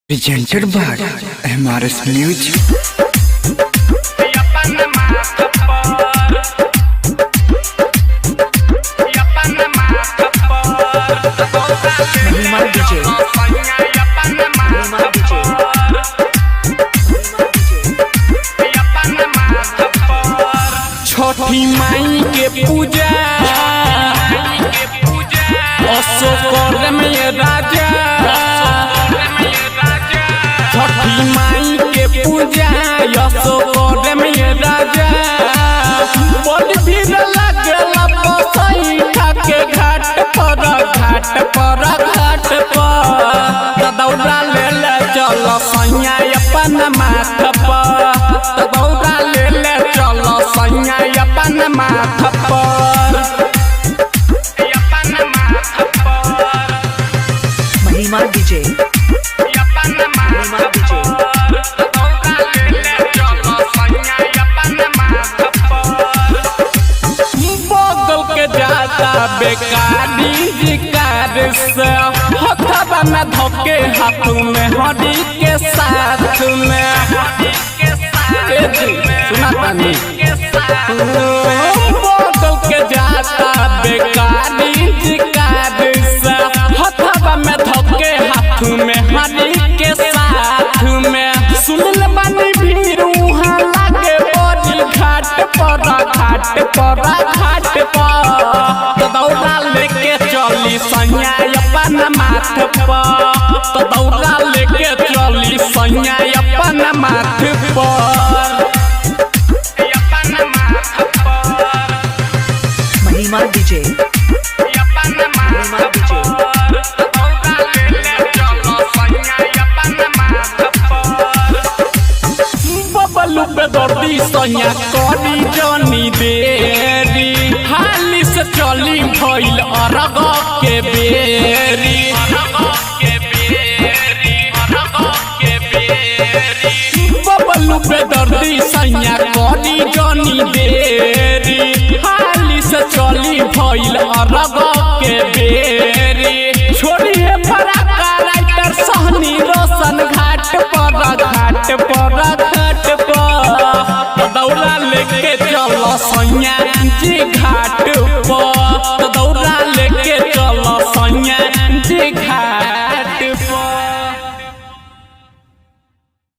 Presented by MRS Music. छठी माई के पूजा अशोक में राजा छठी माई के पूजा अशोक में राजा बड़ भीड़ लगेला बसैठा के घाट पर दौड़ा ले चल सैया अपन माथ पर दौड़ा ले चल सैया अपन माथ पर महिमा डीजे बगल के जाता बेकारी जिकार से हथवा में धोके हाथ में हड्डी के साथ में सुना तानी बगल के जाता बेकारी जिकार से हथवा में धोके हाथ में हड्डी के साथ में सुनल बानी भीड़ वहाँ लागे बड़ी घाट पर दौड़ा लेके चली सैया अपन माथ पर दौड़ा लेके चली सैया अपन माथ पर महिमा डीजे बबलू पे दर्दी सैया करी जनी देरी हाली से चली भइल अरग के बेरी बबलू पे दर्दी सैया करी जनी देरी हाली से चली भइल अरग के बेरी छोड़िए फराका राइटर सहनी रोशन घाट पर दौड़ा लेके चल सैया जी